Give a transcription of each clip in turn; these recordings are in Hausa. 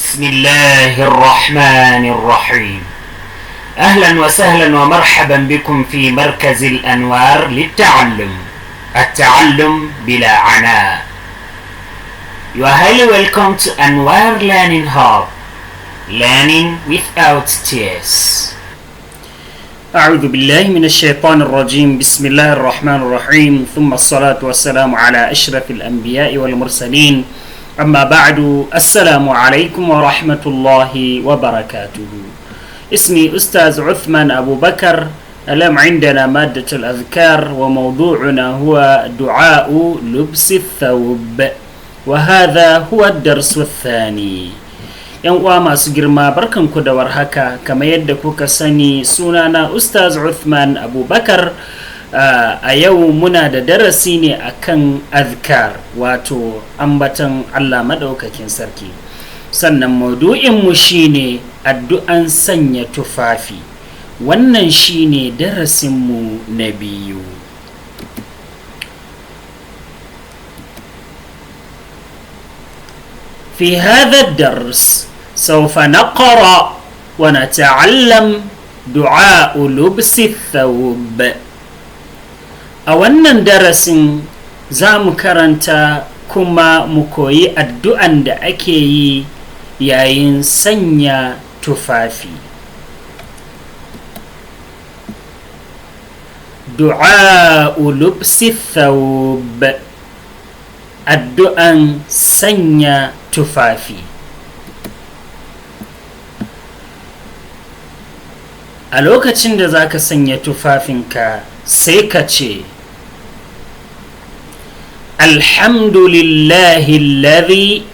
بسم الله الرحمن الرحيم. أهلا وسهلا ومرحبا بكم في مركز الأنوار للتعلم، التعلم بلا عناء. You are highly welcome to Anwar Learning Hub, learning without tears. أعوذ بالله من الشيطان الرجيم. بسم الله الرحمن الرحيم، ثم الصلاة والسلام على أشرف الأنبياء والمرسلين، أما بعد. السلام عليكم ورحمة الله وبركاته. اسمي أستاذ عثمان أبو بكر. اليوم عندنا مادة الأذكار، وموضوعنا هو دعاء لبس الثوب، وهذا هو الدرس الثاني. yan uwa masu girma, barkanku da warhaka. Kamar yadda kuka sani, sunana Ustaz Uthman Abubakar. A yau muna da darasi ne akan azkar, wato ambatan Allah madaukakin sarki. Sannan maudu'inmu shine addu'an sanya tufafi. Wannan shine darasinmu na biyu. في هذا الدرس سوف نقرأ ونتعلم دعاء لبس الثوب. أولا درس زام كرنتا كما مكوي الدعاء دا أكي ياين سنيا تفافي. دعاء لبس الثوب، الدعاء سنيا tufafi. A lokacin da za ka sanya tufafinka sai ka ce alhamdulillahi alladhi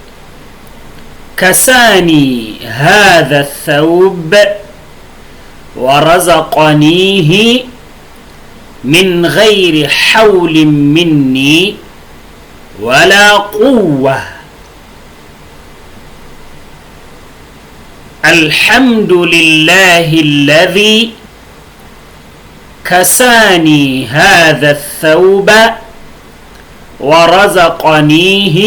kasani hadha ath-thawb wa razaqanihi min ghairi hawlin minni wala quwwah. الحمد لله الذي كساني هذا الثوب ورزقنيه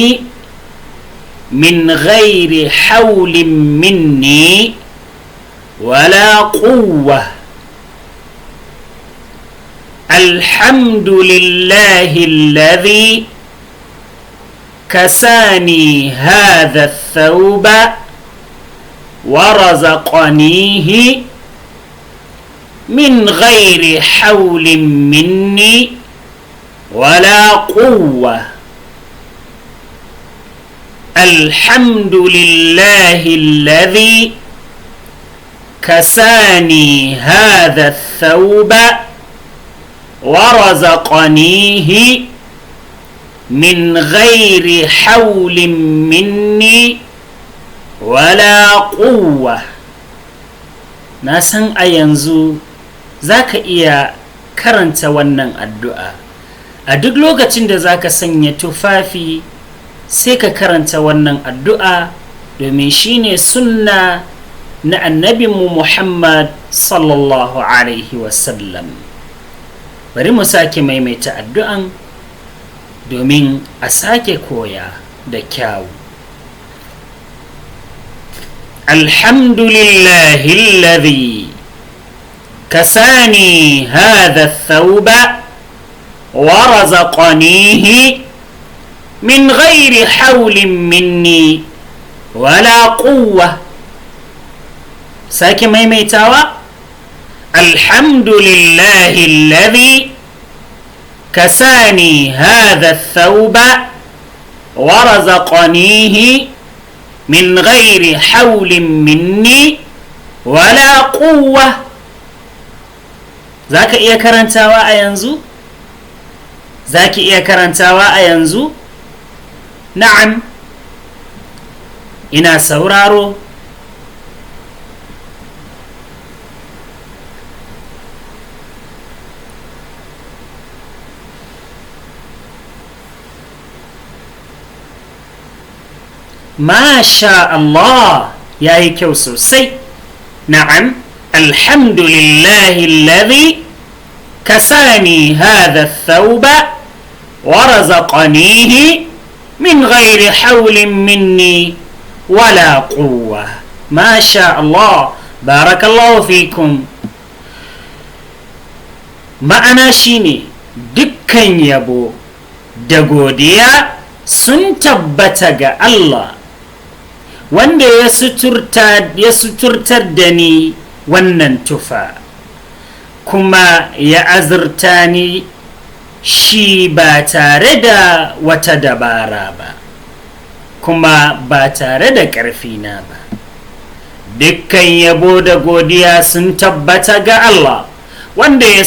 من غير حول مني ولا قوة. الحمد لله الذي كساني هذا الثوب ورزقنيه من غير حول مني ولا قوة. الحمد لله الذي كساني هذا الثوب ورزقنيه من غير حول مني wala quwwa. Na san a yanzu zaka iya karanta wannan addu'a. A duk lokacin da zaka sanya tufafi sai ka karanta wannan addu'a, domin shine sunna na annabinmu Muhammad sallallahu alaihi wasallam. Bari mu sake maimaita addu'an domin a sake koya da kyau. الحمد لله الذي كساني هذا الثوب ورزقنيه من غير حول مني ولا قوة. ساكي ميميتاوا. الحمد لله الذي كساني هذا الثوب ورزقنيه من غير حول مني ولا قوة. ذاك إيا كرنتاوا أينزو؟ ذاك إيا كرنتاوا أينزو؟ نعم، إنا سورارو. ما شاء الله، يا كيو سوسي. نعم، الحمد لله الذي كساني هذا الثوب ورزقنيه من غير حول مني ولا قوة. ما شاء الله، بارك الله فيكم. ma'ana shine dukkan yabo da godiya sun tabbata ga Allah wanda ya suturtar da ni wannan tufa kuma ya azurta ni shi ba tare da wata dabara ba kuma ba tare da ƙarfina ba. Dukkan yabo da godiya sun tabbata ga Allah wanda ya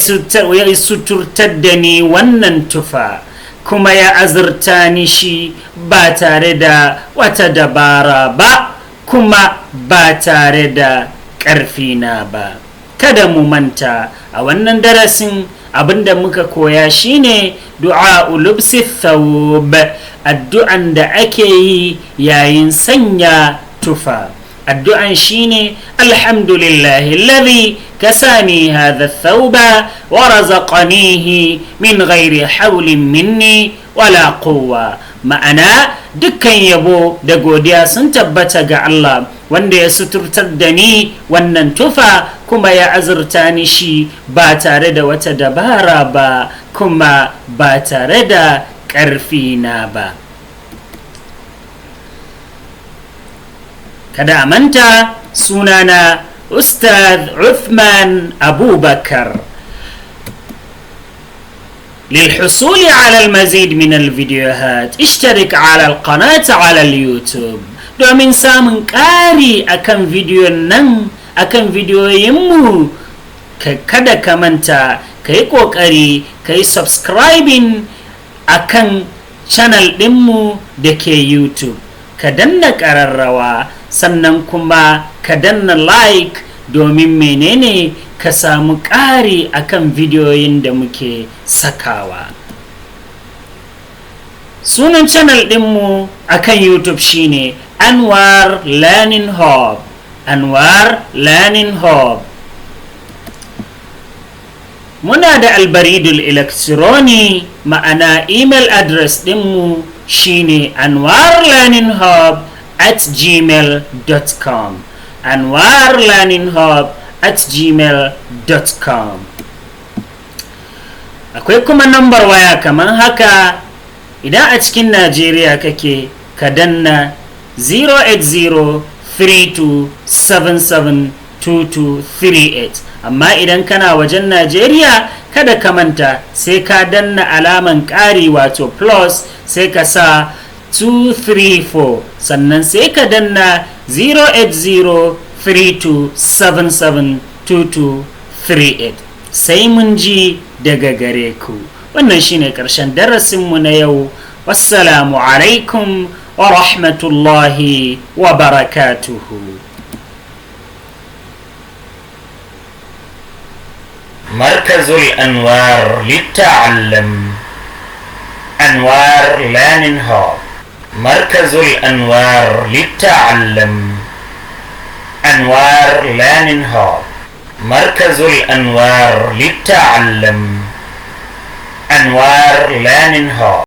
suturtar da ni wannan tufa kuma ya azurta ni shi ba tare da wata dabara ba kuma ba tare da ƙarfina ba. Kada mu manta a wannan darasin abinda muka koya shine du'a lubsi thawb, addu'an da ake yi yayin sanya tufa. addu'an shine alhamdulillahi alladhi kasani hadha thawba wa razaqanihi min ghairi hawlin minni wala quwwa. Ma'ana dukkan yabo da godiya sun tabbata ga Allah wanda ya suturtar da ni wannan tufa kuma ya azurta ni shi ba tare da wata dabara ba kuma ba tare da ƙarfi na ba. Kada a manta, sunana Ustaz Uthman Abubakar. للحصول على المزيد من الفيديوهات اشترك على القناة على اليوتيوب domin samun ƙari akan bidiyon nan akan bidiyoyinmu. Kada ka manta ka yi ƙoƙari ka yi subscribing akan channel ɗinmu da ke YouTube, ka danna ƙararrawa sannan kuma ka danna like domin menene ka samu ƙari akan bidiyoyin da muke sakawa. Sunan channel ɗinmu akan YouTube shine Anwar Learning Hub. Anwar Learning Hub. Muna da albaridul elektroni, ma'ana email address ɗinmu shine anwarlearninghub@gmail.com. anwarlearninghub@gmail.com. Akwai kuma nambar waya kamar haka. Idan a cikin Najeriya kake, ka danna 08032772238. amma idan kana wajen Najeriya, kada ka manta sai ka danna alaman ƙari wato plus, sai ka sa 234 sannan sai ka danna 08032772238. sai mun ji daga gare ku. Wannan shine ƙarshen darasinmu na yau. Wassalamu alaikum wa rahmatullahi wa barakatuhu. مركز الأنوار للتعلم. أنوار ليرنينج هاب. مركز الأنوار للتعلم. أنوار ليرنينج هاب. مركز الأنوار للتعلم. أنوار ليرنينج هاب.